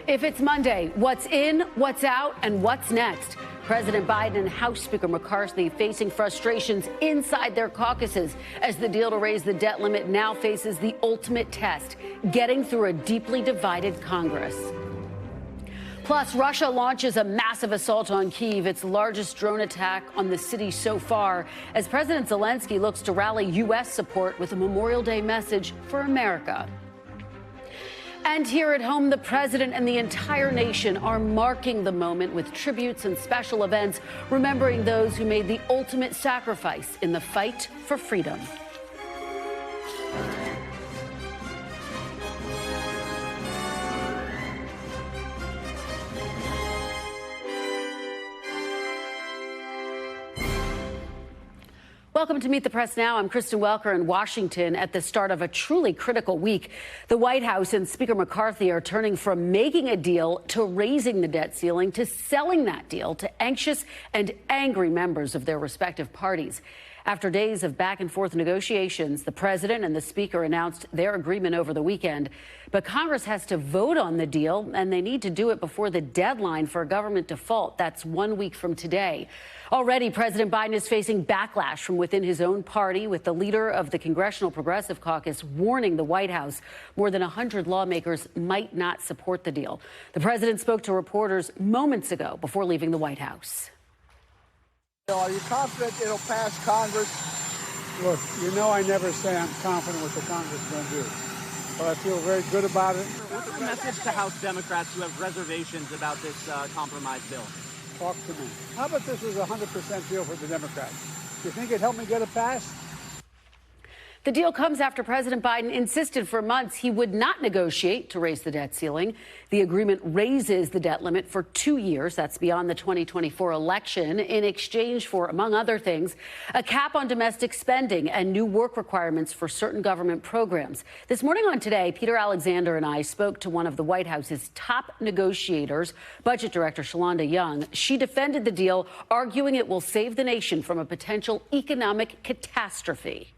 If it's Monday, what's in, what's out, and what's next? President Biden and House Speaker McCarthy facing frustrations inside their caucuses as the deal to raise the debt limit now faces the ultimate test, getting through a deeply divided Congress. Plus, Russia launches a massive assault on Kyiv, its largest drone attack on the city so far, as President Zelensky looks to rally U.S. support with a Memorial Day message for America. And here at home, the president and the entire nation are marking the moment with tributes and special events, remembering those who made the ultimate sacrifice in the fight for freedom. Welcome to Meet the Press Now. I'm Kristen Welker in Washington at the start of a truly critical week. The White House and Speaker McCarthy are turning from making a deal to raising the debt ceiling to selling that deal to anxious and angry members of their respective parties. After days of back and forth negotiations, the president and the speaker announced their agreement over the weekend. But Congress has to vote on the deal, and they need to do it before the deadline for a government default. That's 1 week from today. Already, President Biden is facing backlash from within his own party, with the leader of the Congressional Progressive Caucus warning the White House more than 100 lawmakers might not support the deal. The president spoke to reporters moments ago before leaving the White House. Are you confident it'll pass Congress? Look, you know I never say I'm confident what the Congress is going to do, but I feel very good about it. What's the message to House Democrats who have reservations about this compromise bill? Talk to me. How about this was a 100% deal for the Democrats? Do you think it'd help me get it passed? The deal comes after President Biden insisted for months he would not negotiate to raise the debt ceiling. The agreement raises the debt limit for 2 years. That's beyond the 2024 election, in exchange for, among other things, a cap on domestic spending and new work requirements for certain government programs. This morning on Today, Peter Alexander and I spoke to one of the White House's top negotiators, Budget Director Shalonda Young. She defended the deal, arguing it will save the nation from a potential economic catastrophe.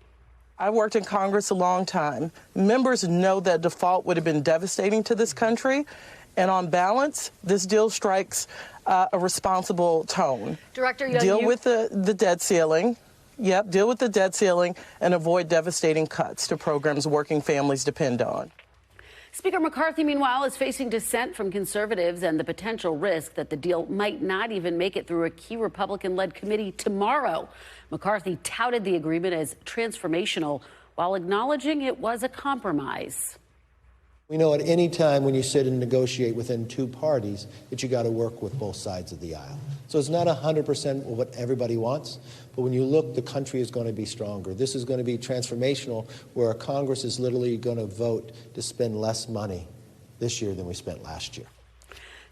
I worked in Congress a long time. Members know that default would have been devastating to this country. And on balance, this deal strikes a responsible tone. Director Young, deal with the debt ceiling. Yep, deal with the debt ceiling and avoid devastating cuts to programs working families depend on. Speaker McCarthy, meanwhile, is facing dissent from conservatives and the potential risk that the deal might not even make it through a key Republican-led committee tomorrow. McCarthy touted the agreement as transformational while acknowledging it was a compromise. We know at any time when you sit and negotiate within two parties that you got to work with both sides of the aisle. So it's not 100% what everybody wants, but when you look, the country is going to be stronger. This is going to be transformational, where Congress is literally going to vote to spend less money this year than we spent last year.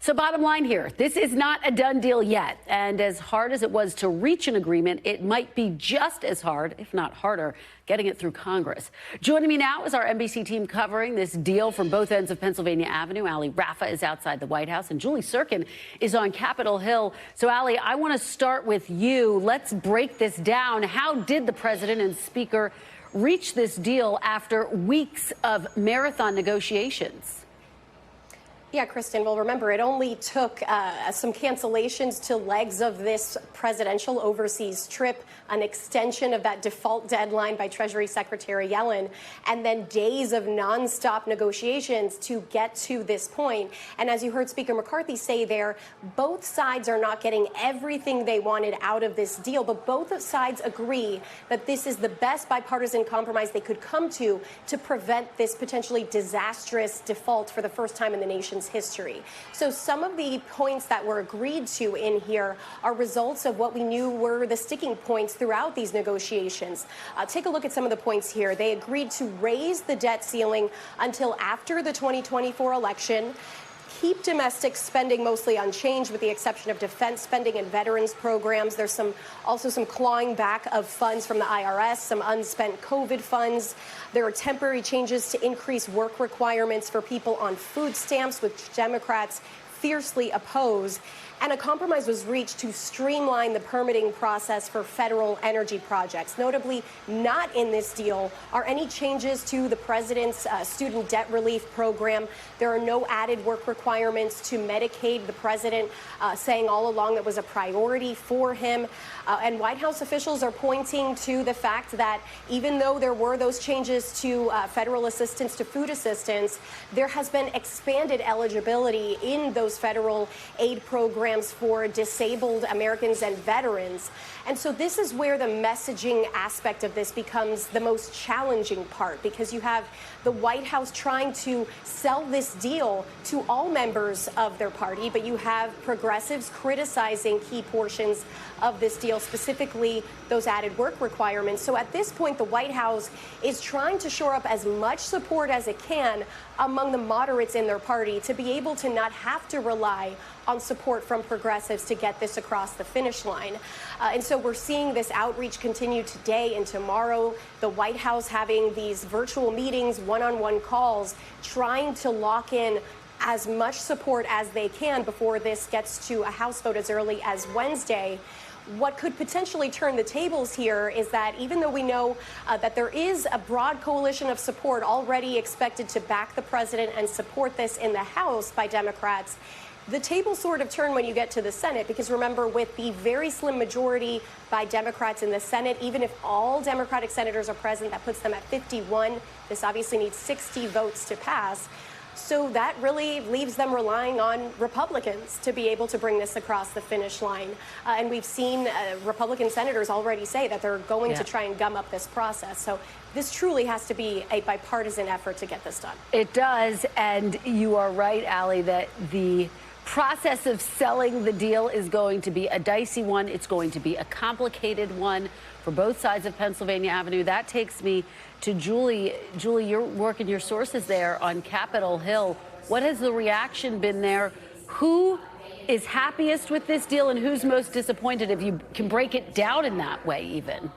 So bottom line here, this is not a done deal yet. And as hard as it was to reach an agreement, it might be just as hard, if not harder, getting it through Congress. Joining me now is our NBC team covering this deal from both ends of Pennsylvania Avenue. Ali Rafa is outside the White House, and Julie Sirkin is on Capitol Hill. So, Ali, I want to start with you. Let's break this down. How did the president and speaker reach this deal after weeks of marathon negotiations? Yeah, Kristen, well, remember, it only took some cancellations to legs of this presidential overseas trip, an extension of that default deadline by Treasury Secretary Yellen, and then days of nonstop negotiations to get to this point. And as you heard Speaker McCarthy say there, both sides are not getting everything they wanted out of this deal, but both sides agree that this is the best bipartisan compromise they could come to prevent this potentially disastrous default for the first time in the nation's history. So some of the points that were agreed to in here are results of what we knew were the sticking points throughout these negotiations. Take a look at some of the points here. They agreed to raise the debt ceiling until after the 2024 election, keep domestic spending mostly unchanged with the exception of defense spending and veterans programs. There's also some clawing back of funds from the IRS, some unspent COVID funds. There are temporary changes to increase work requirements for people on food stamps, which Democrats fiercely oppose. And a compromise was reached to streamline the permitting process for federal energy projects. Notably, not in this deal are any changes to the president's student debt relief program. There are no added work requirements to Medicaid. The president saying all along that was a priority for him. And White House officials are pointing to the fact that even though there were those changes to federal assistance to food assistance, there has been expanded eligibility in those federal aid programs for disabled Americans and veterans. And so this is where the messaging aspect of this becomes the most challenging part, because you have the White House trying to sell this deal to all members of their party, but you have progressives criticizing key portions of this deal, specifically those added work requirements. So at this point, the White House is trying to shore up as much support as it can among the moderates in their party to be able to not have to rely on support from progressives to get this across the finish line. And so we're seeing this outreach continue today and tomorrow. The White House having these virtual meetings, one-on-one calls, trying to lock in as much support as they can before this gets to a House vote as early as Wednesday. What could potentially turn the tables here is that even though we know that there is a broad coalition of support already expected to back the president and support this in the House by Democrats, the tables sort of turn when you get to the Senate, because remember, with the very slim majority by Democrats in the Senate, even if all Democratic senators are present, that puts them at 51. This obviously needs 60 votes to pass. So that really leaves them relying on Republicans to be able to bring this across the finish line. And we've seen Republican senators already say that they're going to try and gum up this process. So this truly has to be a bipartisan effort to get this done. It does. And you are right, Allie, that the process of selling the deal is going to be a dicey one. It's going to be a complicated one for both sides of Pennsylvania Avenue. That takes me to Julie. Julie, you're working your sources there on Capitol Hill. What has the reaction been there? Who is happiest with this deal and who's most disappointed, if you can break it down in that way even?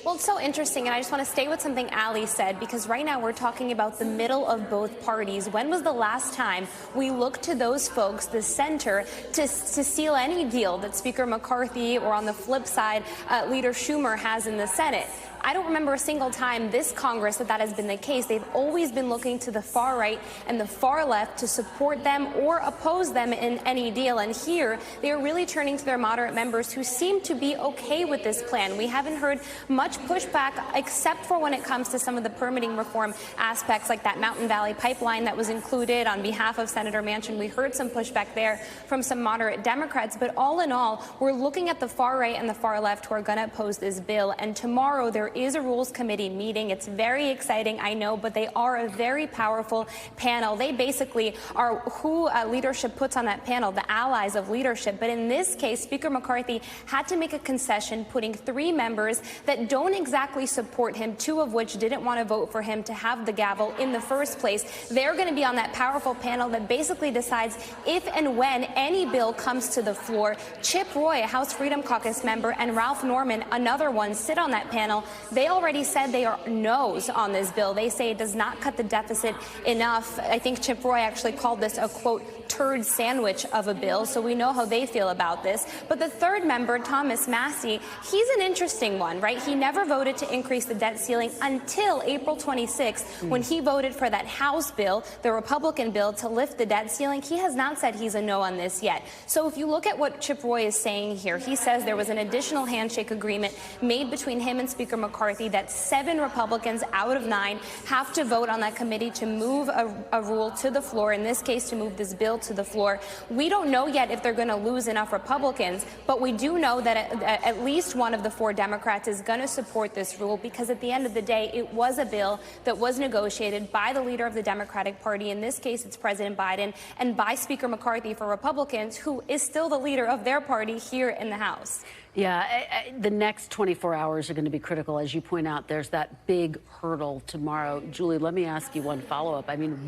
Well, it's so interesting, and I just want to stay with something Allie said, because right now we're talking about the middle of both parties. When was the last time we looked to those folks, the center, to seal any deal that Speaker McCarthy, or on the flip side, Leader Schumer has in the Senate? I don't remember a single time this Congress that has been the case. They've always been looking to the far right and the far left to support them or oppose them in any deal. And here, they are really turning to their moderate members who seem to be okay with this plan. We haven't heard much pushback, except for when it comes to some of the permitting reform aspects, like that Mountain Valley pipeline that was included on behalf of Senator Manchin. We heard some pushback there from some moderate Democrats. But all in all, we're looking at the far right and the far left who are going to oppose this bill. And tomorrow, there is a Rules Committee meeting. It's very exciting, I know, but they are a very powerful panel. They basically are who leadership puts on that panel, the allies of leadership. But in this case, Speaker McCarthy had to make a concession, putting 3 members that don't exactly support him, 2 of which didn't want to vote for him to have the gavel in the first place. They're going to be on that powerful panel that basically decides if and when any bill comes to the floor. Chip Roy, a House Freedom Caucus member, and Ralph Norman, another one, sit on that panel. They already said they are no's on this bill. They say it does not cut the deficit enough. I think Chip Roy actually called this a, quote, turd sandwich of a bill, so we know how they feel about this. But the third member, Thomas Massey, he's an interesting one, right? He never voted to increase the debt ceiling until April 26th, when he voted for that House bill, the Republican bill, to lift the debt ceiling. He has not said he's a no on this yet. So if you look at what Chip Roy is saying here, he says there was an additional handshake agreement made between him and Speaker McCarthy that 7 Republicans out of 9 have to vote on that committee to move a rule to the floor, in this case to move this bill to the floor. We don't know yet if they're going to lose enough Republicans, but we do know that at least one of the 4 Democrats is going to support this rule, because at the end of the day, it was a bill that was negotiated by the leader of the Democratic Party. In this case, it's President Biden, and by Speaker McCarthy for Republicans, who is still the leader of their party here in the House. Yeah, the next 24 hours are going to be critical. As you point out, there's that big hurdle tomorrow. Julie, let me ask you one follow-up. I mean,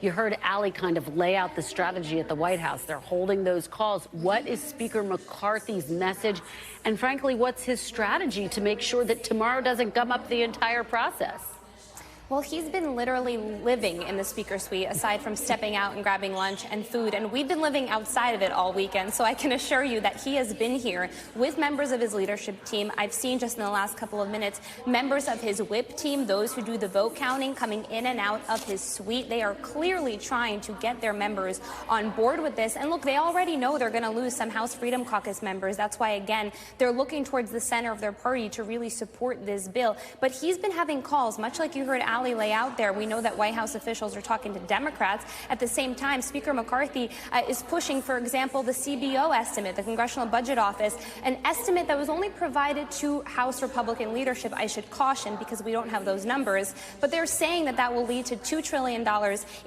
you heard Allie kind of lay out the strategy at the White House. They're holding those calls. What is Speaker McCarthy's message? And frankly, what's his strategy to make sure that tomorrow doesn't gum up the entire process? Well, he's been literally living in the Speaker suite, aside from stepping out and grabbing lunch and food, and we've been living outside of it all weekend, so I can assure you that he has been here with members of his leadership team. I've seen just in the last couple of minutes members of his whip team, those who do the vote counting, coming in and out of his suite. They are clearly trying to get their members on board with this, and look, they already know they're going to lose some House Freedom Caucus members. That's why, again, they're looking towards the center of their party to really support this bill. But he's been having calls, much like you heard Ali lay out there. We know that White House officials are talking to Democrats. At the same time, Speaker McCarthy is pushing, for example, the CBO estimate, the Congressional Budget Office, an estimate that was only provided to House Republican leadership. I should caution, because we don't have those numbers, but they're saying that that will lead to $2 trillion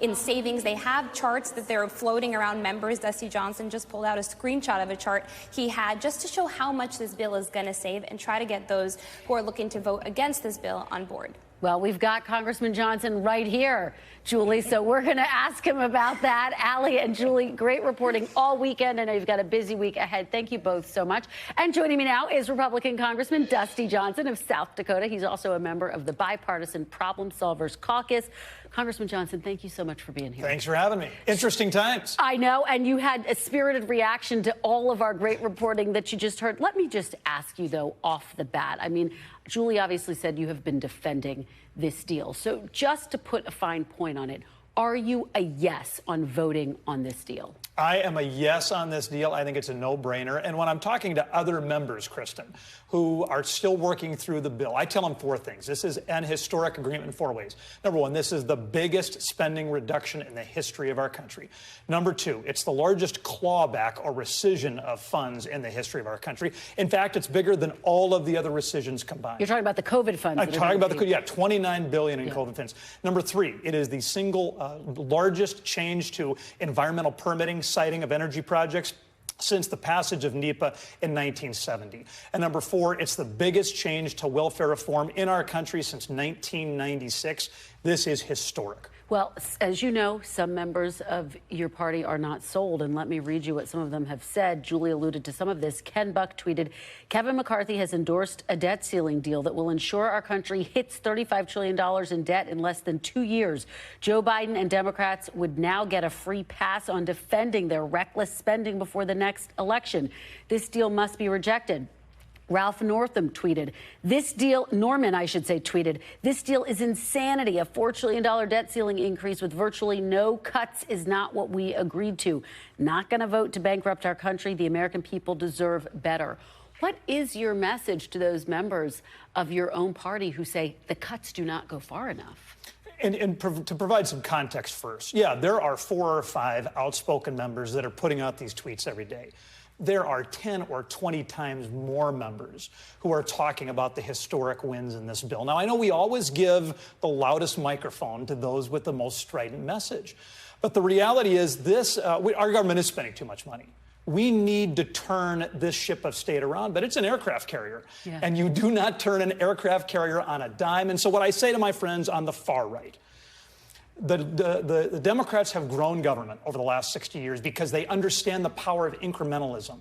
in savings. They have charts that they're floating around members. Dusty Johnson just pulled out a screenshot of a chart he had just to show how much this bill is going to save and try to get those who are looking to vote against this bill on board. Well, we've got Congressman Johnson right here, Julie, so we're going to ask him about that. Ali and Julie, great reporting all weekend. I know you've got a busy week ahead. Thank you both so much. And joining me now is Republican Congressman Dusty Johnson of South Dakota. He's also a member of the Bipartisan Problem Solvers Caucus. Congressman Johnson, thank you so much for being here. Thanks for having me. Interesting times. I know, and you had a spirited reaction to all of our great reporting that you just heard. Let me just ask you, though, off the bat. I mean, Julie obviously said you have been defending this deal. So just to put a fine point on it, are you a yes on voting on this deal? I am a yes on this deal. I think it's a no-brainer. And when I'm talking to other members, Kristen, who are still working through the bill, I tell them four things. This is an historic agreement in four ways. Number one, this is the biggest spending reduction in the history of our country. Number two, it's the largest clawback or rescission of funds in the history of our country. In fact, it's bigger than all of the other rescissions combined. You're talking about the COVID funds. I'm talking about $29 billion in COVID funds. Number three, it is the single largest change to environmental permitting, siting of energy projects since the passage of NEPA in 1970. And number four, it's the biggest change to welfare reform in our country since 1996. This is historic. Well, as you know, some members of your party are not sold, and let me read you what some of them have said. Julie alluded to some of this. Ken Buck tweeted, Kevin McCarthy has endorsed a debt ceiling deal that will ensure our country hits $35 trillion in debt in less than 2 years. Joe Biden and Democrats would now get a free pass on defending their reckless spending before the next election. This deal must be rejected. Ralph Northam tweeted, Norman tweeted, this deal is insanity. A $4 trillion debt ceiling increase with virtually no cuts is not what we agreed to. Not going to vote to bankrupt our country. The American people deserve better. What is your message to those members of your own party who say the cuts do not go far enough? And to provide some context first, yeah, there are 4 or 5 outspoken members that are putting out these tweets every day. There are 10 or 20 times more members who are talking about the historic wins in this bill. Now, I know we always give the loudest microphone to those with the most strident message. But the reality is our government is spending too much money. We need to turn this ship of state around, but it's an aircraft carrier. Yeah. And you do not turn an aircraft carrier on a dime. And so what I say to my friends on the far right, the Democrats have grown government over the last 60 years because they understand the power of incrementalism.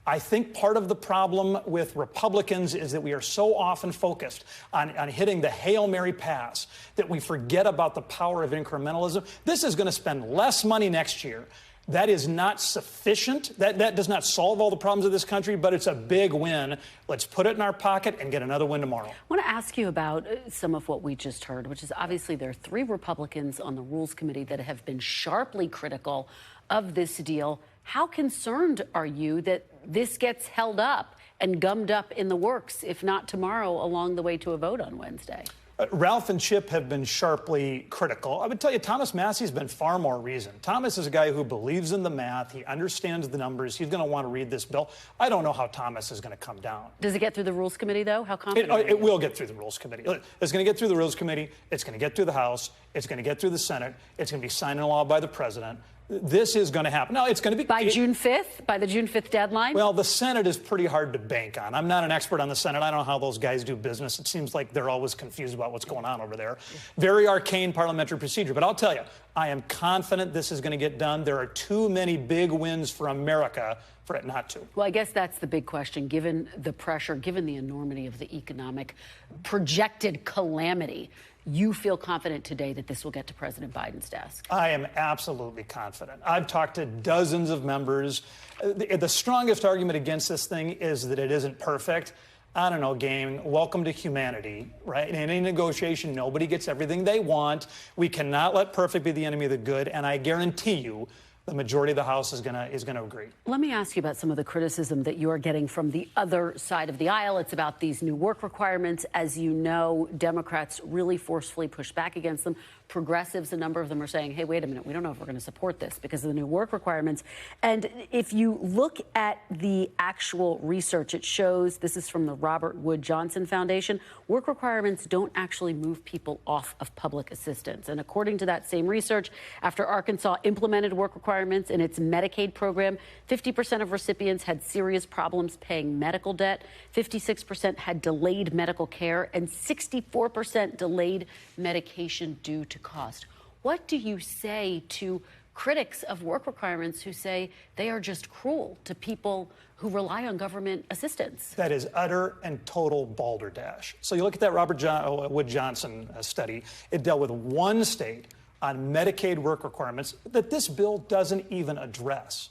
I think part of the problem with Republicans is that we are so often focused on hitting the Hail Mary pass that we forget about the power of incrementalism. This is going to spend less money next year. That is not sufficient. That does not solve all the problems of this country, but it's a big win. Let's put it in our pocket and get another win tomorrow. I want to ask you about some of what we just heard, which is obviously there are 3 Republicans on the Rules Committee that have been sharply critical of this deal. How concerned are you that this gets held up and gummed up in the works, if not tomorrow, along the way to a vote on Wednesday? Ralph and Chip have been sharply critical. I would tell you, Thomas Massey's been far more reasoned. Thomas is a guy who believes in the math. He understands the numbers. He's going to want to read this bill. I don't know how Thomas is going to come down. Does it get through the Rules Committee, though? How confident are you? It will get through the Rules Committee. It's going to get through the Rules Committee. It's going to get through the House. It's going to get through the Senate. It's going to be signed into law by the president. This is going to happen. Now, it's going to be... By June 5th? By the June 5th deadline? Well, the Senate is pretty hard to bank on. I'm not an expert on the Senate. I don't know how those guys do business. It seems like they're always confused about what's going on over there. Very arcane parliamentary procedure. But I'll tell you, I am confident this is going to get done. There are too many big wins for America for it not to. Well, I guess that's the big question, given the pressure, given the enormity of the economic projected calamity you feel confident today that this will get to President Biden's desk? I am absolutely confident. I've talked to dozens of members. The strongest argument against this thing is that it isn't perfect. I don't know, gang, welcome to humanity, right? In any negotiation, nobody gets everything they want. We cannot let perfect be the enemy of the good, and I guarantee you the majority of the House is going to agree. Let me ask you about some of the criticism that you are getting from the other side of the aisle. It's about these new work requirements. As you know, Democrats really forcefully push back against them. Progressives, a number of them are saying, hey, wait a minute, we don't know if we're going to support this because of the new work requirements. And if you look at the actual research, it shows, this is from the Robert Wood Johnson Foundation, work requirements don't actually move people off of public assistance. And according to that same research, after Arkansas implemented work requirements in its Medicaid program, 50% of recipients had serious problems paying medical debt, 56% had delayed medical care, and 64% delayed medication due to cost. What do you say to critics of work requirements who say they are just cruel to people who rely on government assistance? That is utter and total balderdash. So you look at that Robert Wood Johnson study. It dealt with one state on Medicaid work requirements that this bill doesn't even address.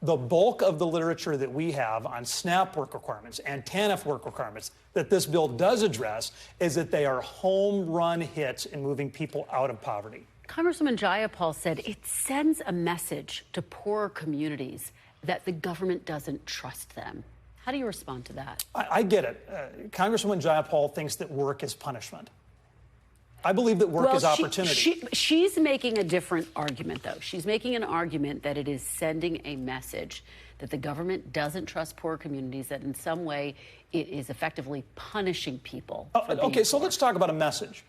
The bulk of the literature that we have on SNAP work requirements and TANF work requirements that this bill does address is that they are home run hits in moving people out of poverty. Congresswoman Jayapal said it sends a message to poorer communities that the government doesn't trust them. How do you respond to that? I get it. Congresswoman Jayapal thinks that work is punishment. I believe that work is opportunity. She's making a different argument, though. She's making an argument that it is sending a message that the government doesn't trust poor communities, that in some way it is effectively punishing people. Okay, so let's talk about a message.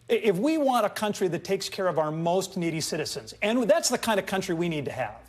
If we want a country that takes care of our most needy citizens, and that's the kind of country we need to have,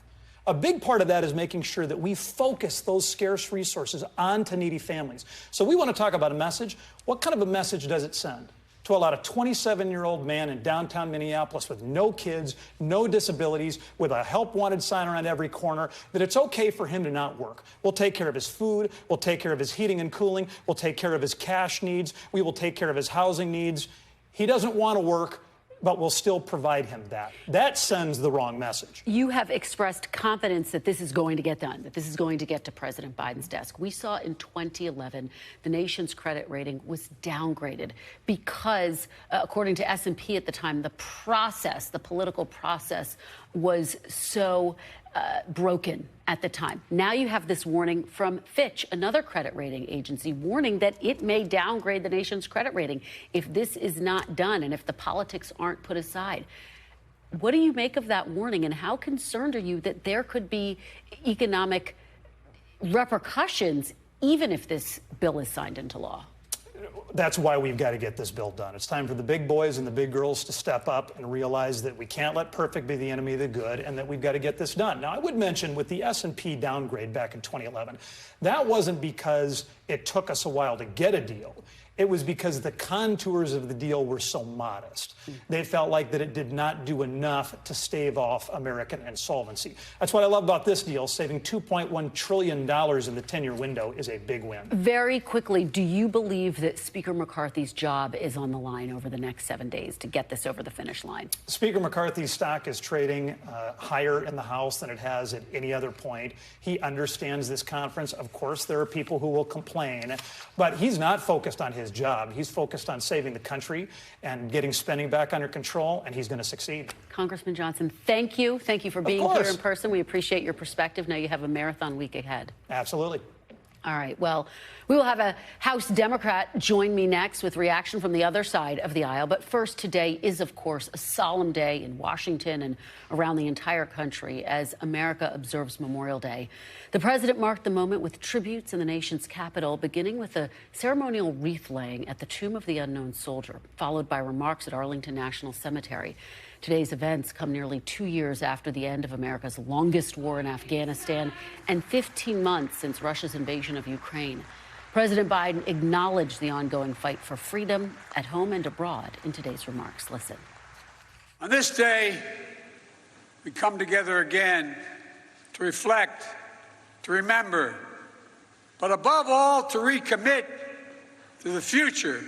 a big part of that is making sure that we focus those scarce resources onto needy families. So we want to talk about a message. What kind of a message does it send to a lot of 27-year-old man in downtown Minneapolis with no kids, no disabilities, with a help wanted sign around every corner, that it's okay for him to not work? We'll take care of his food, we'll take care of his heating and cooling, we'll take care of his cash needs, we will take care of his housing needs. He doesn't want to work, but we'll still provide him that. That sends the wrong message. You have expressed confidence that this is going to get done, that this is going to get to President Biden's desk. We saw in 2011, the nation's credit rating was downgraded because, according to S&P at the time, the political process was so broken at the time. Now you have this warning from Fitch, another credit rating agency, warning that it may downgrade the nation's credit rating if this is not done and if the politics aren't put aside. What do you make of that warning, and how concerned are you that there could be economic repercussions even if this bill is signed into law? That's why we've got to get this bill done. It's time for the big boys and the big girls to step up and realize that we can't let perfect be the enemy of the good, and that we've got to get this done. Now, I would mention with the S&P downgrade back in 2011, that wasn't because it took us a while to get a deal. It was because the contours of the deal were so modest. They felt like that it did not do enough to stave off American insolvency. That's what I love about this deal. Saving $2.1 trillion in the 10-year window is a big win. Very quickly, do you believe that Speaker McCarthy's job is on the line over the next 7 days to get this over the finish line? Speaker McCarthy's stock is trading higher in the House than it has at any other point. He understands this conference. Of course, there are people who will complain, but he's not focused on his job. He's focused on saving the country and getting spending back under control, and he's going to succeed. Congressman Johnson, thank you. Thank you for being here in person. We appreciate your perspective. Now you have a marathon week ahead. Absolutely. All right. Well, we will have a House Democrat join me next with reaction from the other side of the aisle. But first, today is, of course, a solemn day in Washington and around the entire country as America observes Memorial Day. The president marked the moment with tributes in the nation's capital, beginning with a ceremonial wreath laying at the Tomb of the Unknown Soldier, followed by remarks at Arlington National Cemetery. Today's events come nearly 2 years after the end of America's longest war in Afghanistan and 15 months since Russia's invasion of Ukraine. President Biden acknowledged the ongoing fight for freedom at home and abroad in today's remarks. Listen. On this day, we come together again to reflect, to remember, but above all, to recommit to the future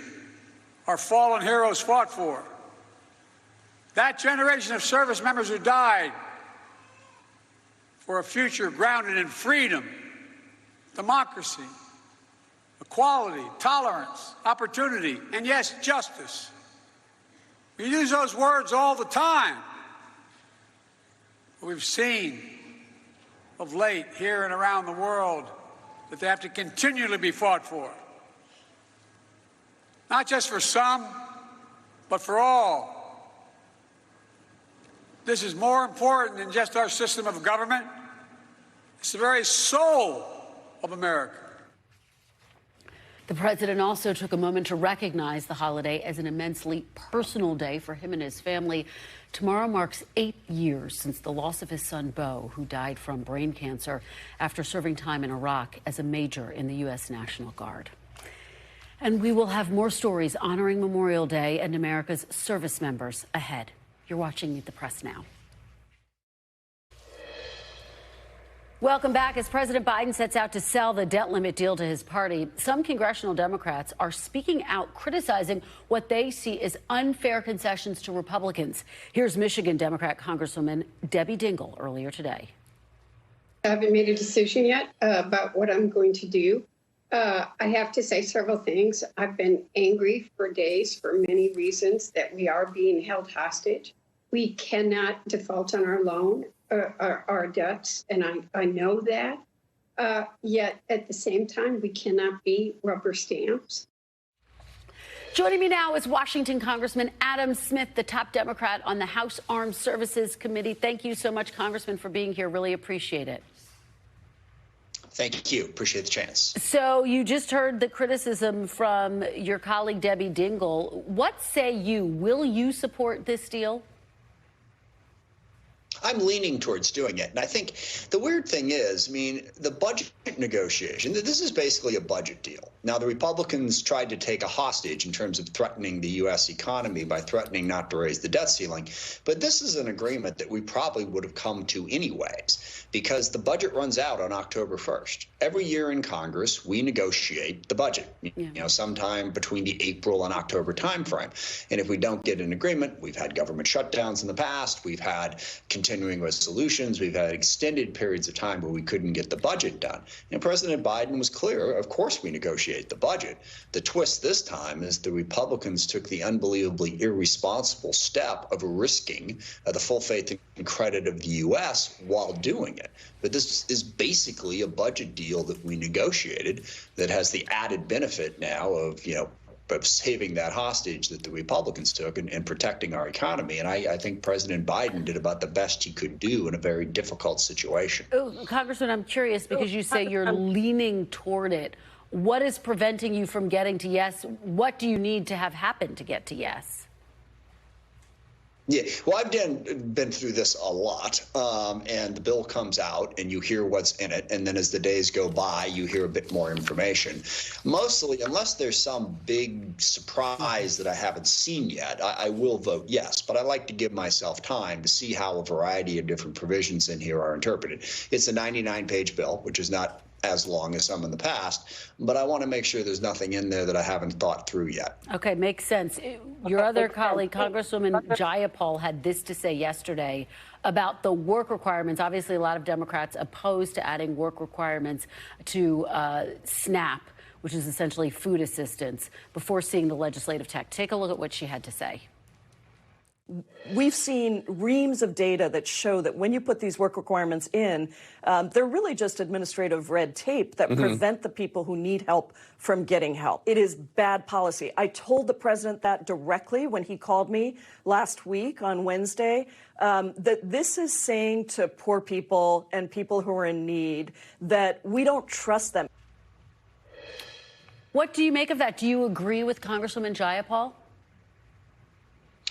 our fallen heroes fought for. That generation of service members who died for a future grounded in freedom, democracy, equality, tolerance, opportunity, and yes, justice. We use those words all the time. We've seen of late here and around the world that they have to continually be fought for. Not just for some, but for all. This is more important than just our system of government. It's the very soul of America. The president also took a moment to recognize the holiday as an immensely personal day for him and his family. Tomorrow marks 8 years since the loss of his son, Beau, who died from brain cancer after serving time in Iraq as a major in the U.S. National Guard. And we will have more stories honoring Memorial Day and America's service members ahead. You're watching Meet the Press now. Welcome back. As President Biden sets out to sell the debt limit deal to his party, some congressional Democrats are speaking out, criticizing what they see as unfair concessions to Republicans. Here's Michigan Democrat Congresswoman Debbie Dingell earlier today. I haven't made a decision yet about what I'm going to do. I have to say several things. I've been angry for days for many reasons that we are being held hostage. We cannot default on our loan. Our debts, and I know that. Yet at the same time, we cannot be rubber stamps. Joining me now is Washington Congressman Adam Smith, the top Democrat on the House Armed Services Committee. Thank you so much, Congressman, for being here. Really appreciate it. Thank you. Appreciate the chance. So you just heard the criticism from your colleague, Debbie Dingell. What say you? Will you support this deal? I'm leaning towards doing it. And I think the weird thing is, I mean, the budget negotiation, this is basically a budget deal. Now, the Republicans tried to take a hostage in terms of threatening the U.S. economy by threatening not to raise the debt ceiling. But this is an agreement that we probably would have come to anyways, because the budget runs out on October 1st. Every year in Congress, we negotiate the budget, you know, sometime between the April and October timeframe. And if we don't get an agreement, we've had government shutdowns in the past, we've had continuing resolutions, we've had extended periods of time where we couldn't get the budget done. And President Biden was clear, of course we negotiate the budget. The twist this time is the Republicans took the unbelievably irresponsible step of risking the full faith and credit of the U.S. while doing it. But this is basically a budget deal that we negotiated that has the added benefit now of, you know, of saving that hostage that the Republicans took and protecting our economy. And I think President Biden did about the best he could do in a very difficult situation. Oh, Congressman, I'm curious because you say you're leaning toward it. What is preventing you from getting to yes? What do you need to have happen to get to yes? Yeah, well, I've been through this a lot, and the bill comes out and you hear what's in it, and then as the days go by, you hear a bit more information. Mostly, unless there's some big surprise that I haven't seen yet, I will vote yes, but I like to give myself time to see how a variety of different provisions in here are interpreted. It's a 99-page bill, which is not as long as some in the past, but I want to make sure there's nothing in there that I haven't thought through yet. Okay, makes sense. Your other colleague, Congresswoman Jayapal, had this to say yesterday about the work requirements. Obviously, a lot of Democrats opposed to adding work requirements to SNAP, which is essentially food assistance, before seeing the legislative text. Take a look at what she had to say. We've seen reams of data that show that when you put these work requirements in, they're really just administrative red tape that prevent the people who need help from getting help. It is bad policy. I told the president that directly when he called me last week on Wednesday, that this is saying to poor people and people who are in need that we don't trust them. What do you make of that? Do you agree with Congresswoman Jayapal?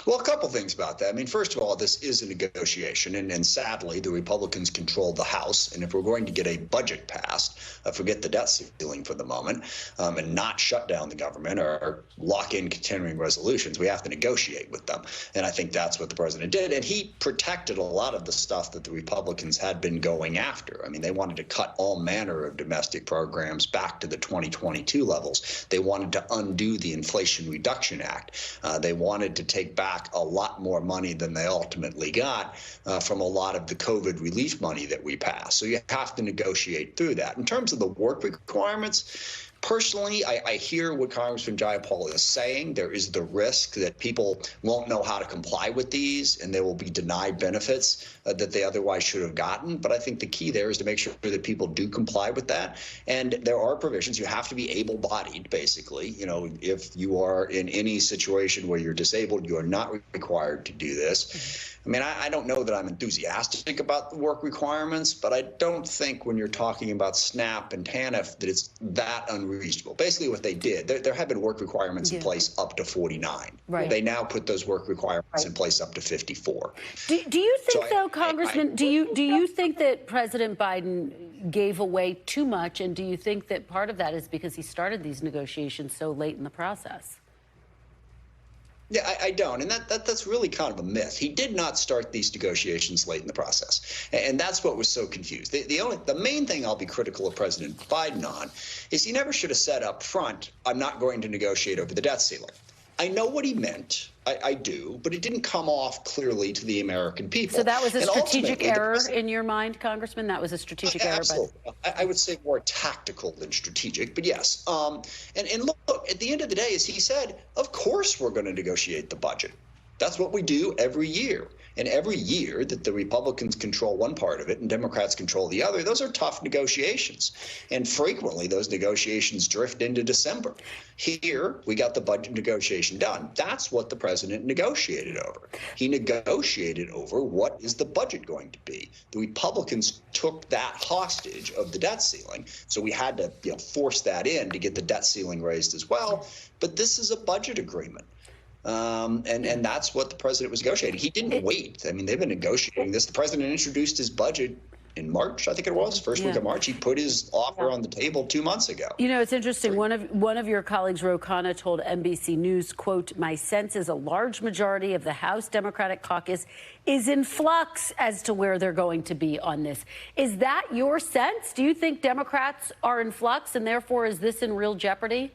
Well, a couple things about that. I mean, first of all, this is a negotiation, and sadly, the Republicans control the House. And if we're going to get a budget passed, forget the debt ceiling for the moment, and not shut down the government or lock in continuing resolutions, we have to negotiate with them. And I think that's what the president did. And he protected a lot of the stuff that the Republicans had been going after. I mean, they wanted to cut all manner of domestic programs back to the 2022 levels. They wanted to undo the Inflation Reduction Act. They wanted to take back a lot more money than they ultimately got from a lot of the COVID relief money that we passed. So you have to negotiate through that. In terms of the work requirements, personally, I hear what Congressman Jayapal is saying. There is the risk that people won't know how to comply with these and they will be denied benefits that they otherwise should have gotten. But I think the key there is to make sure that people do comply with that. And there are provisions. You have to be able-bodied, basically. You know, if you are in any situation where you're disabled, you are not required to do this. I mean, I don't know that I'm enthusiastic about the work requirements, but I don't think when you're talking about SNAP and TANF that it's that unreasonable. Basically what they did, there have been work requirements in place up to 49. Right. They now put those work requirements in place up to 54. Do you think, though, Congressman, do you think that President Biden gave away too much, and do you think that part of that is because he started these negotiations so late in the process? Yeah, I don't. And that's really kind of a myth. He did not start these negotiations late in the process. And that's what was so confused. The main thing I'll be critical of President Biden on is he never should have said up front, I'm not going to negotiate over the debt ceiling. I know what he meant. I do, but it didn't come off clearly to the American people. So that was a strategic error in your mind, Congressman? That was a strategic error? Absolutely. I would say more tactical than strategic, but yes. And look, at the end of the day, as he said, of course we're going to negotiate the budget. That's what we do every year. And every year that the Republicans control one part of it and Democrats control the other, those are tough negotiations. And frequently those negotiations drift into December. Here, we got the budget negotiation done. That's what the president negotiated over. He negotiated over what is the budget going to be. The Republicans took that hostage of the debt ceiling. So we had to force that in to get the debt ceiling raised as well. But this is a budget agreement. And that's what the president was negotiating. He didn't wait. I mean, they've been negotiating this. The president introduced his budget in March, I think it was, first week of March. He put his offer on the table 2 months ago. You know, it's interesting. One of your colleagues, Ro Khanna, told NBC News, quote, "My sense is a large majority of the House Democratic caucus is in flux as to where they're going to be on this." Is that your sense? Do you think Democrats are in flux and therefore is this in real jeopardy?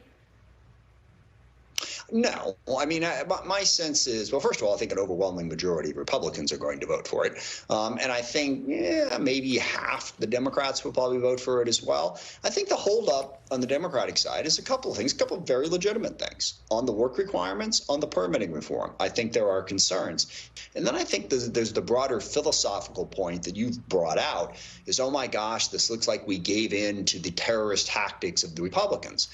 No. I mean, my sense is, well, first of all, I think an overwhelming majority of Republicans are going to vote for it. And I think maybe half the Democrats will probably vote for it as well. I think the holdup on the Democratic side is a couple of things, a couple of very legitimate things. On the work requirements, on the permitting reform, I think there are concerns. And then I think there's the broader philosophical point that you've brought out is, oh, my gosh, this looks like we gave in to the terrorist tactics of the Republicans.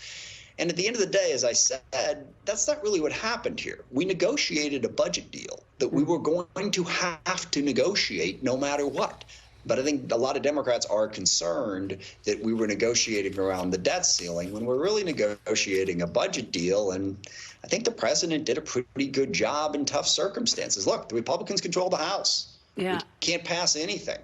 And at the end of the day, as I said, that's not really what happened here. We negotiated a budget deal that we were going to have to negotiate no matter what. But I think a lot of Democrats are concerned that we were negotiating around the debt ceiling when we're really negotiating a budget deal. And I think the president did a pretty good job in tough circumstances. Look, the Republicans control the House. Yeah. We can't pass anything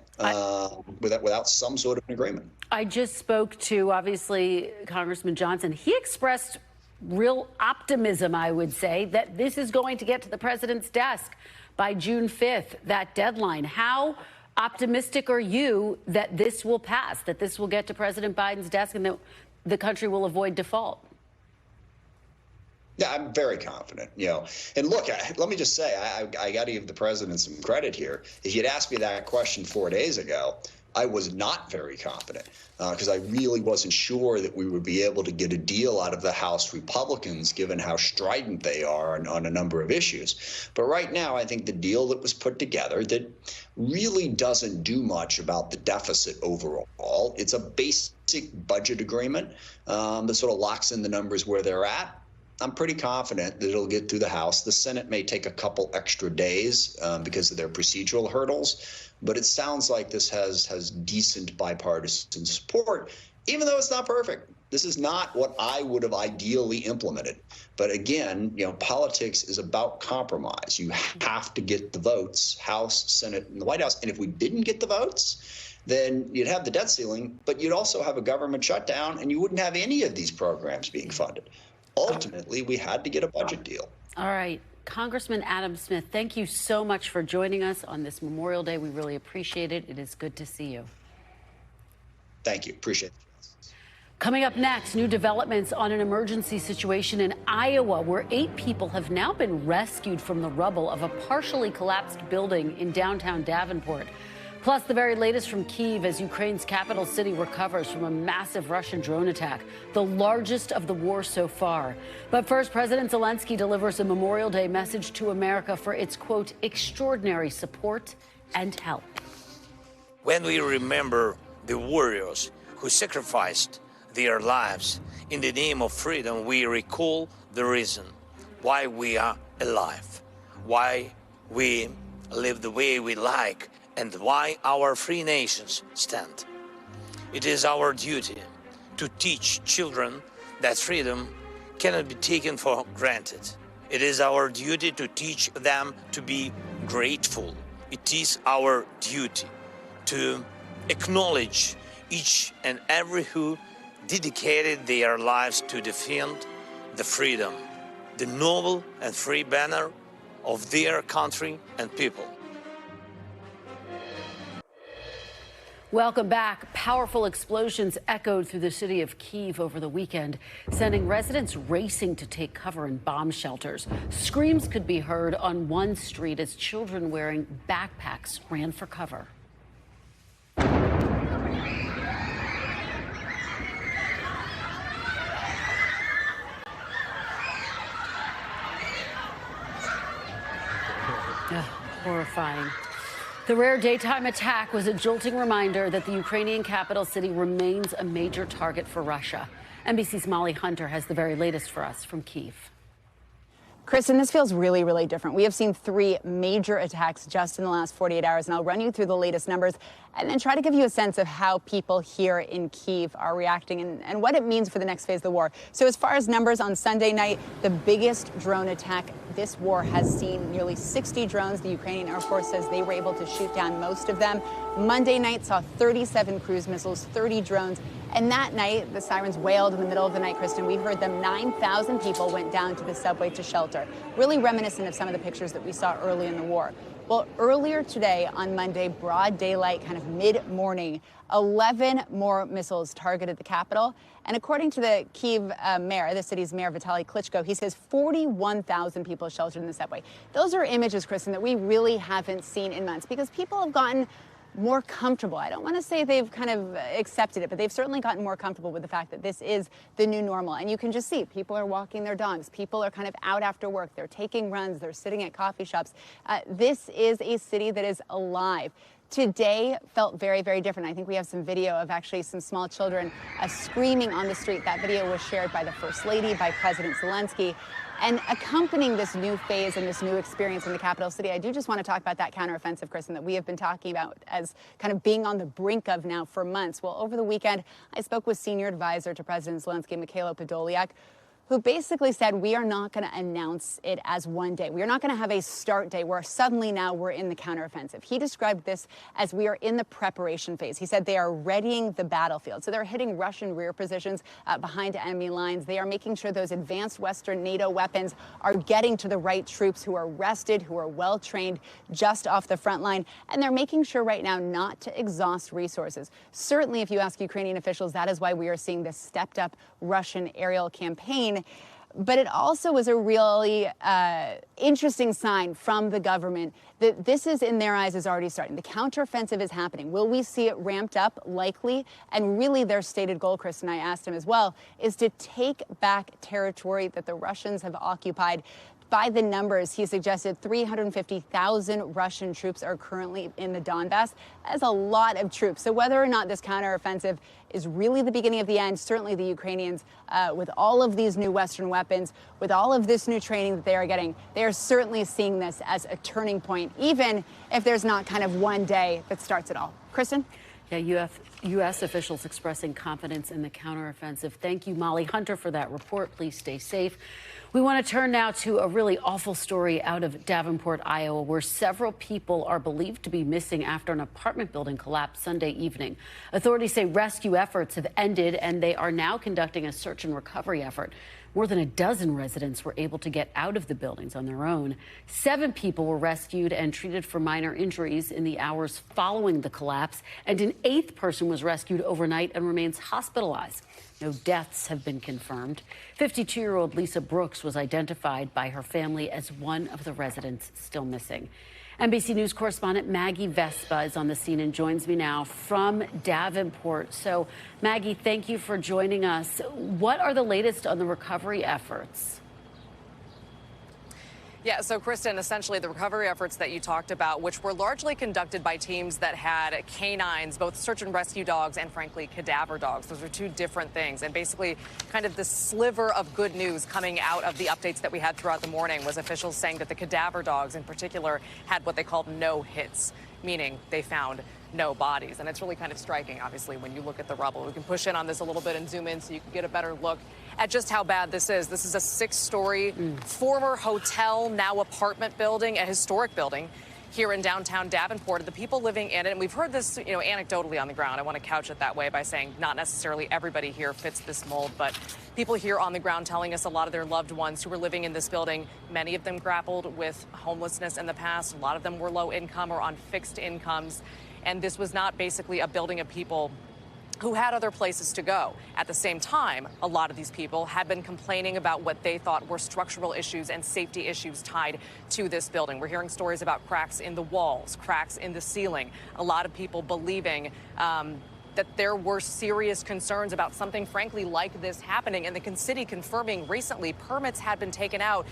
without some sort of an agreement. I just spoke to, obviously, Congressman Johnson. He expressed real optimism, I would say, that this is going to get to the president's desk by June 5th, that deadline. How optimistic are you that this will pass, that this will get to President Biden's desk and that the country will avoid default? Yeah, I'm very confident, And look, let me just say, I got to give the president some credit here. If you'd asked me that question 4 days ago, I was not very confident because I really wasn't sure that we would be able to get a deal out of the House Republicans, given how strident they are on a number of issues. But right now, I think the deal that was put together that really doesn't do much about the deficit overall. It's a basic budget agreement that sort of locks in the numbers where they're at. I'm pretty confident that it'll get through the House. The Senate may take a couple extra days because of their procedural hurdles, but it sounds like this has decent bipartisan support, even though it's not perfect. This is not what I would have ideally implemented. But again, politics is about compromise. You have to get the votes, House, Senate, and the White House. And if we didn't get the votes, then you'd have the debt ceiling, but you'd also have a government shutdown, and you wouldn't have any of these programs being funded. Ultimately, we had to get a budget deal. All right. Congressman Adam Smith, thank you so much for joining us on this Memorial Day. We really appreciate it. It is good to see you. Thank you. Appreciate it. Coming up next, new developments on an emergency situation in Iowa, where 8 people have now been rescued from the rubble of a partially collapsed building in downtown Davenport. Plus, the very latest from Kyiv as Ukraine's capital city recovers from a massive Russian drone attack, the largest of the war so far. But first, President Zelensky delivers a Memorial Day message to America for its, quote, extraordinary support and help. When we remember the warriors who sacrificed their lives in the name of freedom, we recall the reason why we are alive, why we live the way we like, and why our free nations stand. It is our duty to teach children that freedom cannot be taken for granted. It is our duty to teach them to be grateful. It is our duty to acknowledge each and every who dedicated their lives to defend the freedom, the noble and free banner of their country and people. Welcome back. Powerful explosions echoed through the city of Kyiv over the weekend, sending residents racing to take cover in bomb shelters. Screams could be heard on one street as children wearing backpacks ran for cover. Horrifying. The rare daytime attack was a jolting reminder that the Ukrainian capital city remains a major target for Russia. NBC's Molly Hunter has the very latest for us from Kyiv. Kristen, this feels really, really different. We have seen 3 major attacks just in the last 48 hours, and I'll run you through the latest numbers and then try to give you a sense of how people here in Kyiv are reacting and what it means for the next phase of the war. So as far as numbers, on Sunday night, the biggest drone attack this war has seen, nearly 60 drones. The Ukrainian Air Force says they were able to shoot down most of them. Monday night saw 37 cruise missiles, 30 drones. And that night, the sirens wailed in the middle of the night, Kristen. We heard them. 9,000 people went down to the subway to shelter, really reminiscent of some of the pictures that we saw early in the war. Well, earlier today on Monday, broad daylight, kind of mid-morning, 11 more missiles targeted the capital. And according to the Kyiv mayor, the city's mayor, Vitaly Klitschko, he says 41,000 people sheltered in the subway. Those are images, Kristen, that we really haven't seen in months because people have gotten more comfortable. I don't want to say they've kind of accepted it, but they've certainly gotten more comfortable with the fact that this is the new normal. And you can just see people are walking their dogs. People are kind of out after work. They're taking runs. They're sitting at coffee shops. This is a city that is alive. Today felt very, very different. I think we have some video of actually some small children screaming on the street. That video was shared by the First Lady, by President Zelensky. And accompanying this new phase and this new experience in the capital city, I do just want to talk about that counteroffensive, Kristen, that we have been talking about as kind of being on the brink of now for months. Well, over the weekend, I spoke with senior advisor to President Zelensky, Mikhailo Podolyak, who basically said we are not going to announce it as one day. We are not going to have a start day where suddenly now we're in the counteroffensive. He described this as we are in the preparation phase. He said they are readying the battlefield. So they're hitting Russian rear positions behind enemy lines. They are making sure those advanced Western NATO weapons are getting to the right troops who are rested, who are well trained just off the front line. And they're making sure right now not to exhaust resources. Certainly, if you ask Ukrainian officials, that is why we are seeing this stepped up Russian aerial campaign. But it also was a really interesting sign from the government that this is, in their eyes, is already starting. The counteroffensive is happening. Will we see it ramped up? Likely. And really their stated goal, Kristen, I asked him as well, is to take back territory that the Russians have occupied. By the numbers, he suggested 350,000 Russian troops are currently in the Donbass. That's a lot of troops. So whether or not this counteroffensive is really the beginning of the end, certainly the Ukrainians, with all of these new Western weapons, with all of this new training that they are getting, they are certainly seeing this as a turning point, even if there's not kind of one day that starts it all. Kristen? Yeah, U.S. officials expressing confidence in the counteroffensive. Thank you, Molly Hunter, for that report. Please stay safe. We want to turn now to a really awful story out of Davenport, Iowa, where several people are believed to be missing after an apartment building collapsed Sunday evening. Authorities say rescue efforts have ended, and they are now conducting a search and recovery effort. More than a dozen residents were able to get out of the buildings on their own. 7 people were rescued and treated for minor injuries in the hours following the collapse, and an 8th person was rescued overnight and remains hospitalized. No deaths have been confirmed. 52-year-old Lisa Brooks was identified by her family as one of the residents still missing. NBC News correspondent Maggie Vespa is on the scene and joins me now from Davenport. So, Maggie, thank you for joining us. What are the latest on the recovery efforts? Yeah, so Kristen, essentially the recovery efforts that you talked about, which were largely conducted by teams that had canines, both search and rescue dogs and, frankly, cadaver dogs. Those are 2 different things. And basically kind of the sliver of good news coming out of the updates that we had throughout the morning was officials saying that the cadaver dogs in particular had what they called no hits, meaning they found no bodies. And it's really kind of striking, obviously, when you look at the rubble. We can push in on this a little bit and zoom in so you can get a better look at just how bad this is. This is a 6-story former hotel, now apartment building, a historic building here in downtown Davenport. The people living in it, and we've heard this, anecdotally on the ground. I want to couch it that way by saying not necessarily everybody here fits this mold, but people here on the ground telling us a lot of their loved ones who were living in this building, many of them grappled with homelessness in the past. A lot of them were low income or on fixed incomes. And this was not basically a building of people who had other places to go. At the same time, a lot of these people had been complaining about what they thought were structural issues and safety issues tied to this building. We're hearing stories about cracks in the walls, cracks in the ceiling. A lot of people believing that there were serious concerns about something, frankly, like this happening. And the city confirming recently permits had been taken out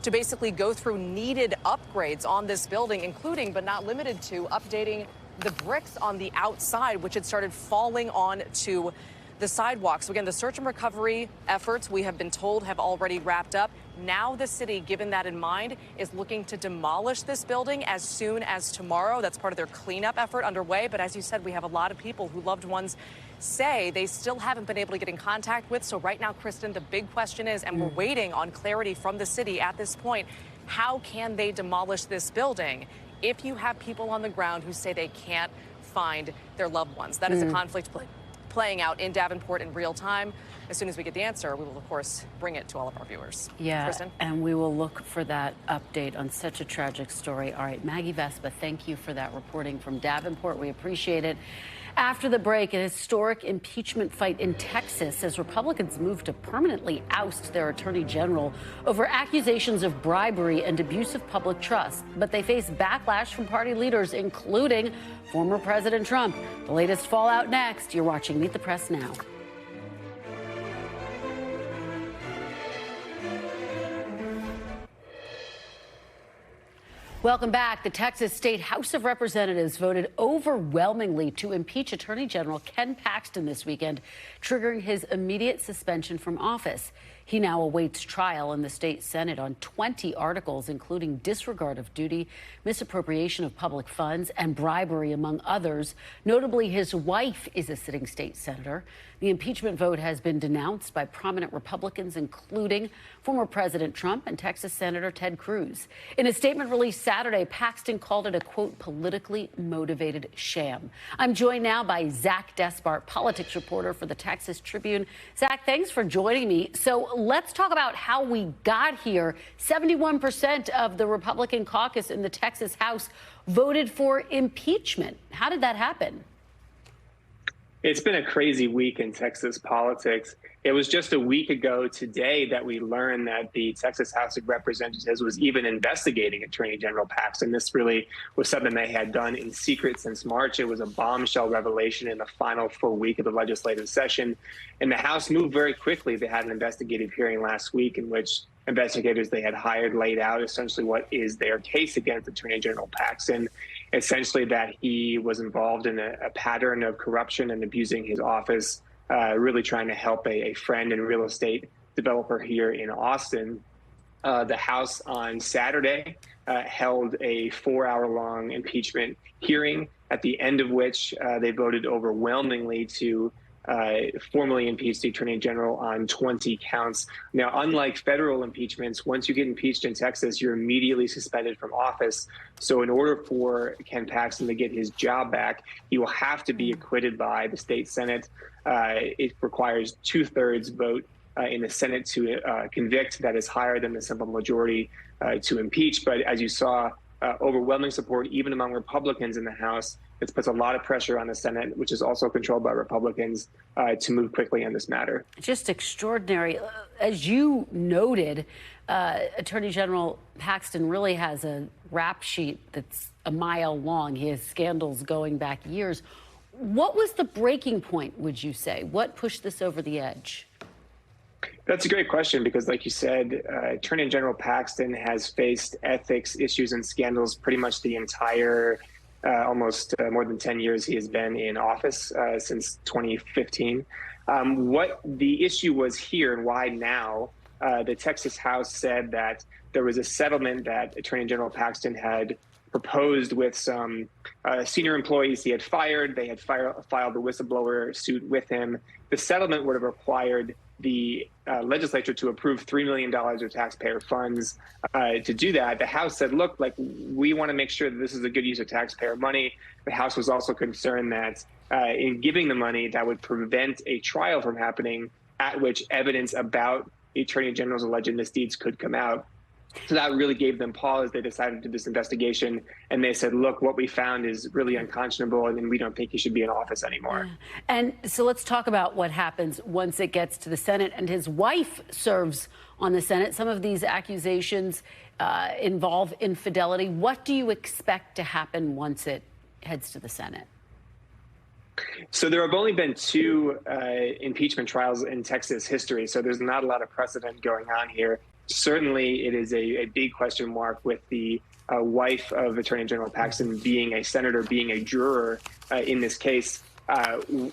to basically go through needed upgrades on this building, including but not limited to updating the bricks on the outside, which had started falling onto the sidewalk. So again, the search and recovery efforts, we have been told, have already wrapped up. Now the city, given that in mind, is looking to demolish this building as soon as tomorrow. That's part of their cleanup effort underway. But as you said, we have a lot of people who loved ones say they still haven't been able to get in contact with. So right now, Kristen, the big question is, and we're waiting on clarity from the city at this point, how can they demolish this building if you have people on the ground who say they can't find their loved ones? That is a conflict playing out in Davenport in real time. As soon as we get the answer, we will, of course, bring it to all of our viewers. Yeah, Kristen? And we will look for that update on such a tragic story. All right, Maggie Vespa, thank you for that reporting from Davenport. We appreciate it. After the break, an historic impeachment fight in Texas as Republicans move to permanently oust their attorney general over accusations of bribery and abuse of public trust. But they face backlash from party leaders, including former President Trump. The latest fallout next. You're watching Meet the Press now. Welcome back. The Texas State House of Representatives voted overwhelmingly to impeach Attorney General Ken Paxton this weekend, triggering his immediate suspension from office. He now awaits trial in the state Senate on 20 articles, including disregard of duty, misappropriation of public funds, and bribery, among others. Notably, his wife is a sitting state senator. The impeachment vote has been denounced by prominent Republicans, including former President Trump and Texas Senator Ted Cruz. In a statement released Saturday, Paxton called it a, quote, politically motivated sham. I'm joined now by Zach Despart, politics reporter for the Texas Tribune. Zach, thanks for joining me. So let's talk about how we got here. 71% of the Republican caucus in the Texas House voted for impeachment. How did that happen? It's been a crazy week in Texas politics. It was just a week ago today that we learned that the Texas House of Representatives was even investigating Attorney General Paxton. This really was something they had done in secret since March. It was a bombshell revelation in the final full week of the legislative session. And the House moved very quickly. They had an investigative hearing last week in which investigators they had hired laid out essentially what is their case against Attorney General Paxton, essentially that he was involved in a pattern of corruption and abusing his office, really trying to help a friend and real estate developer here in Austin. The House on Saturday held a 4-hour-long impeachment hearing at the end of which they voted overwhelmingly to formally impeach the Attorney General on 20 counts. Now, unlike federal impeachments, once you get impeached in Texas, you're immediately suspended from office. So in order for Ken Paxton to get his job back, he will have to be acquitted by the state Senate. It requires 2/3 vote in the Senate to convict. That is higher than the simple majority to impeach. But as you saw, overwhelming support even among Republicans in the House. It puts a lot of pressure on the Senate, which is also controlled by Republicans, to move quickly on this matter. Just extraordinary. As you noted, Attorney General Paxton really has a rap sheet that's a mile long. He has scandals going back years. What was the breaking point, would you say? What pushed this over the edge? That's a great question because, like you said, Attorney General Paxton has faced ethics issues and scandals pretty much the entire almost more than 10 years he has been in office, since 2015. What the issue was here and why now, the Texas House said that there was a settlement that Attorney General Paxton had proposed with some senior employees he had fired. They had filed a whistleblower suit with him. The settlement would have required the legislature to approve $3 million of taxpayer funds. To do that, the House said, look, like, we want to make sure that this is a good use of taxpayer money. The House was also concerned that in giving the money, that would prevent a trial from happening at which evidence about the Attorney General's alleged misdeeds could come out. So that really gave them pause. They decided to do this investigation, and they said, look, what we found is really unconscionable, and we don't think he should be in office anymore. And so let's talk about what happens once it gets to the Senate. And his wife serves on the Senate. Some of these accusations involve infidelity. What do you expect to happen once it heads to the Senate? So there have only been 2 impeachment trials in Texas history, so there's not a lot of precedent going on here. Certainly, it is a big question mark with the wife of Attorney General Paxton being a senator, being a juror in this case.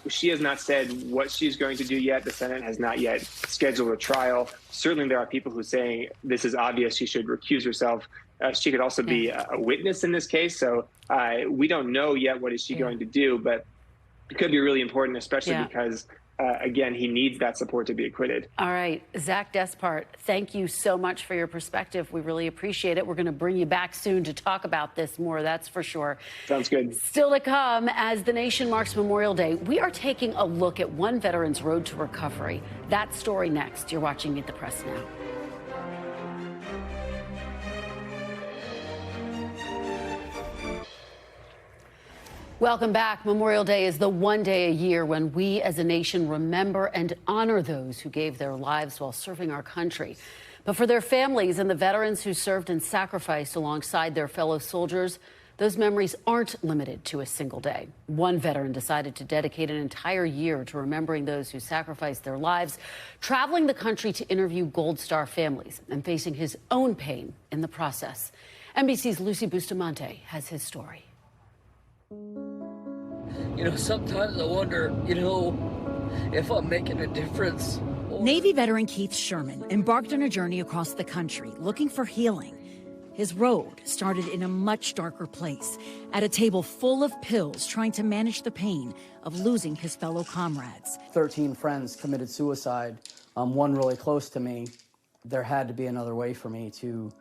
She has not said what she's going to do yet. The Senate has not yet scheduled a trial. Certainly, there are people who say this is obvious. She should recuse herself. She could also be a witness in this case. So we don't know yet what is she going to do, but it could be really important, especially because again, he needs that support to be acquitted. All right. Zach Despart, thank you so much for your perspective. We really appreciate it. We're going to bring you back soon to talk about this more, that's for sure. Sounds good. Still to come, as the nation marks Memorial Day, we are taking a look at one veteran's road to recovery. That story next. You're watching Meet the Press Now. Welcome back. Memorial Day is the one day a year when we as a nation remember and honor those who gave their lives while serving our country. But for their families and the veterans who served and sacrificed alongside their fellow soldiers, those memories aren't limited to a single day. One veteran decided to dedicate an entire year to remembering those who sacrificed their lives, traveling the country to interview Gold Star families and facing his own pain in the process. NBC's Lucy Bustamante has his story. You know, sometimes I wonder, if I'm making a difference. Navy veteran Keith Sherman embarked on a journey across the country looking for healing. His road started in a much darker place, at a table full of pills trying to manage the pain of losing his fellow comrades. 13 friends committed suicide, one really close to me. There had to be another way for me to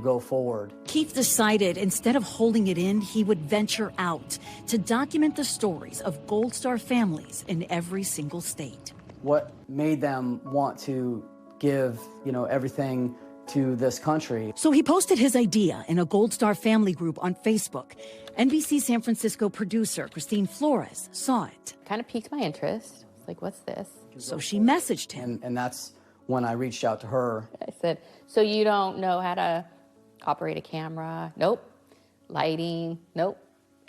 go forward. Keith decided instead of holding it in, he would venture out to document the stories of Gold Star families in every single state. What made them want to give, everything to this country? So he posted his idea in a Gold Star family group on Facebook. NBC San Francisco producer Christine Flores saw it. Kind of piqued my interest. It's like, what's this? So she messaged him. And that's when I reached out to her. I said, so you don't know how to operate a camera? Nope. Lighting? Nope.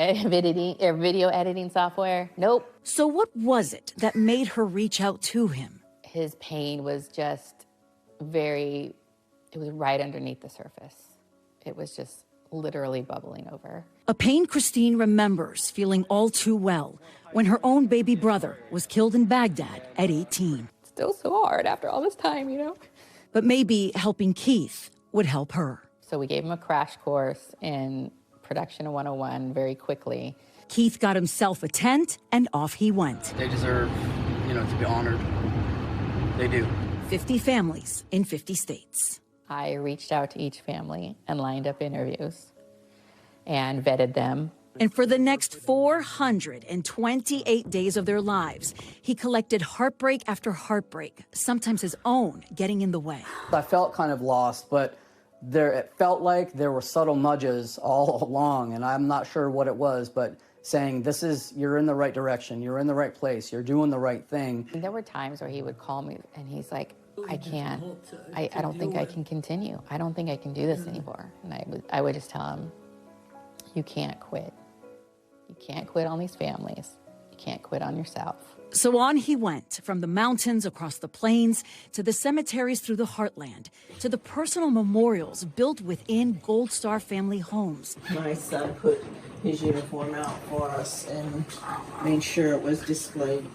Video editing software? Nope. So what was it that made her reach out to him? His pain was just it was right underneath the surface. It was just literally bubbling over. A pain Christine remembers feeling all too well when her own baby brother was killed in Baghdad at 18. Still so hard after all this time, But maybe helping Keith would help her. So we gave him a crash course in Production 101 very quickly. Keith got himself a tent and off he went. They deserve, to be honored. They do. 50 families in 50 states. I reached out to each family and lined up interviews and vetted them. And for the next 428 days of their lives, he collected heartbreak after heartbreak, sometimes his own getting in the way. I felt kind of lost, but it felt like there were subtle nudges all along, and I'm not sure what it was, but saying, you're in the right direction, you're in the right place, you're doing the right thing. And there were times where he would call me and he's like, I can't, I don't think I can continue. I don't think I can do this anymore. And I would just tell him, you can't quit. You can't quit on these families. You can't quit on yourself. So on he went, from the mountains across the plains to the cemeteries through the heartland, to the personal memorials built within Gold Star family homes. My son put his uniform out for us and made sure it was displayed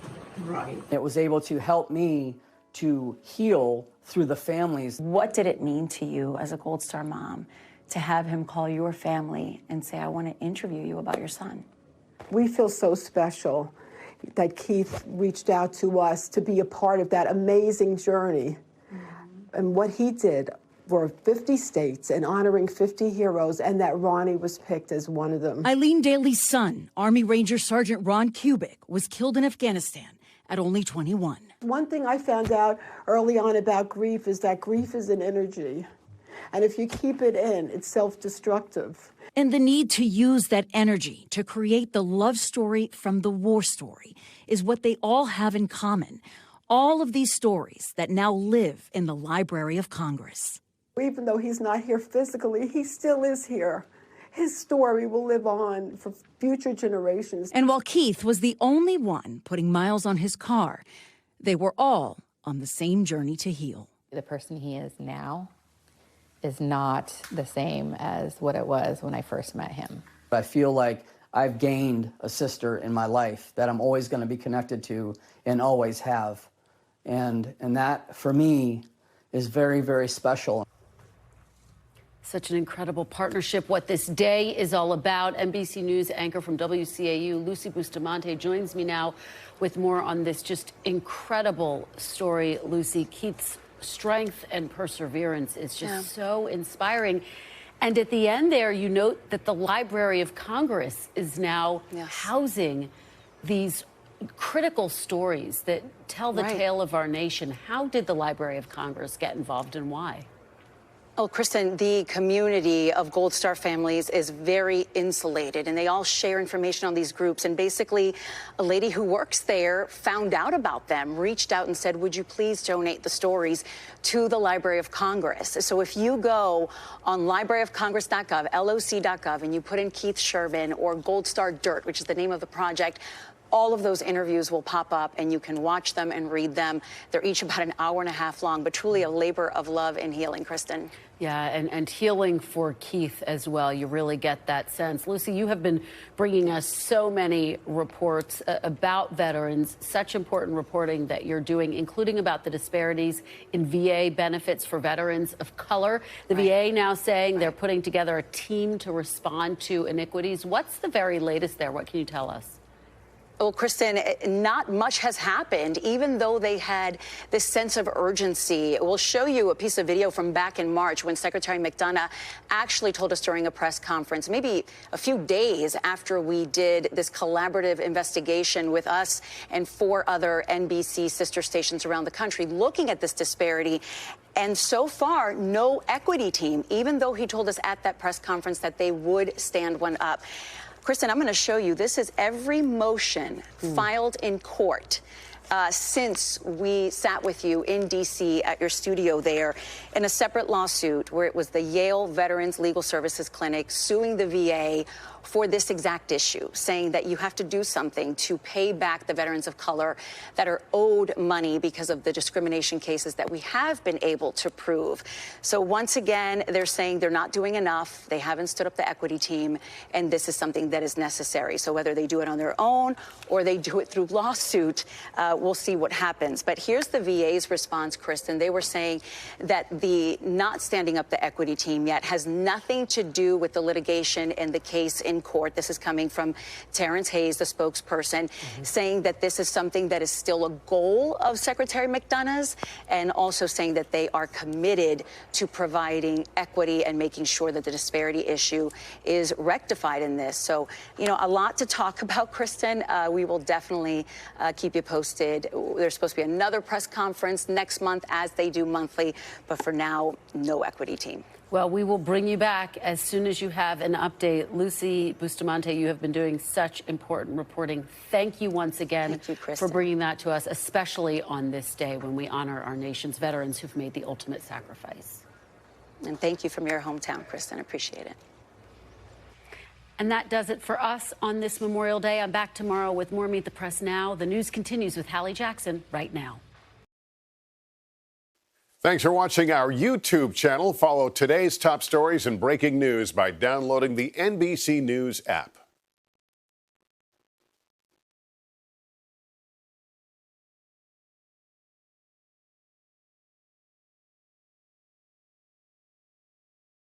right. It was able to help me to heal through the families. What did it mean to you as a Gold Star mom to have him call your family and say, I want to interview you about your son? We feel so special that Keith reached out to us to be a part of that amazing journey. And what he did for 50 states and honoring 50 heroes, and that Ronnie was picked as one of them. Eileen Daly's son, Army Ranger Sergeant Ron Kubik, was killed in Afghanistan at only 21. One thing I found out early on about grief is that grief is an energy. And if you keep it in, it's self-destructive. And the need to use that energy to create the love story from the war story is what they all have in common. All of these stories that now live in the Library of Congress. Even though he's not here physically, he still is here. His story will live on for future generations. And while Keith was the only one putting miles on his car, they were all on the same journey to heal. The person he is now is not the same as what it was when I first met him. I feel like I've gained a sister in my life that I'm always going to be connected to and always have. And that, for me, is very, very special. Such an incredible partnership. What this day is all about. NBC News anchor from WCAU, Lucy Bustamante, joins me now with more on this just incredible story. Lucy, Keith's strength and perseverance is just so inspiring. And at the end there, you note that the Library of Congress is now housing these critical stories that tell the tale of our nation. How did the Library of Congress get involved and why? Well, Kristen, the community of Gold Star families is very insulated, and they all share information on these groups. And basically, a lady who works there found out about them, reached out and said, would you please donate the stories to the Library of Congress? So if you go on libraryofcongress.gov, LOC.gov, and you put in Keith Sherman or Gold Star Dirt, which is the name of the project, all of those interviews will pop up and you can watch them and read them. They're each about an hour and a half long, but truly a labor of love and healing, Kristen. Yeah, and healing for Keith as well. You really get that sense. Lucy, you have been bringing us so many reports about veterans, such important reporting that you're doing, including about the disparities in VA benefits for veterans of color. The VA now saying they're putting together a team to respond to iniquities. What's the very latest there? What can you tell us? Well, Kristen, not much has happened, even though they had this sense of urgency. We'll show you a piece of video from back in March when Secretary McDonough actually told us during a press conference, maybe a few days after we did this collaborative investigation with us and 4 other NBC sister stations around the country, looking at this disparity. And so far, no equity team, even though he told us at that press conference that they would stand one up. Kristen, I'm going to show you. This is every motion filed in court since we sat with you in D.C. at your studio there in a separate lawsuit where it was the Yale Veterans Legal Services Clinic suing the VA for this exact issue, saying that you have to do something to pay back the veterans of color that are owed money because of the discrimination cases that we have been able to prove. So once again, they're saying they're not doing enough. They haven't stood up the equity team, and this is something that is necessary. So whether they do it on their own or they do it through lawsuit, we'll see what happens. But here's the VA's response, Kristen. They were saying that the not standing up the equity team yet has nothing to do with the litigation and the case in court. This is coming from Terrence Hayes, the spokesperson, saying that this is something that is still a goal of Secretary McDonough's, and also saying that they are committed to providing equity and making sure that the disparity issue is rectified in this. So, you know, a lot to talk about, Kristen. We will definitely keep you posted. There's supposed to be another press conference next month, as they do monthly, but for now, no equity team. Well, we will bring you back as soon as you have an update. Lucy Bustamante, you have been doing such important reporting. Thank you once again for bringing that to us, especially on this day when we honor our nation's veterans who've made the ultimate sacrifice. And thank you from your hometown, Kristen. Appreciate it. And that does it for us on this Memorial Day. I'm back tomorrow with more Meet the Press Now. The news continues with Hallie Jackson right now. Thanks for watching our YouTube channel. Follow today's top stories and breaking news by downloading the NBC News app.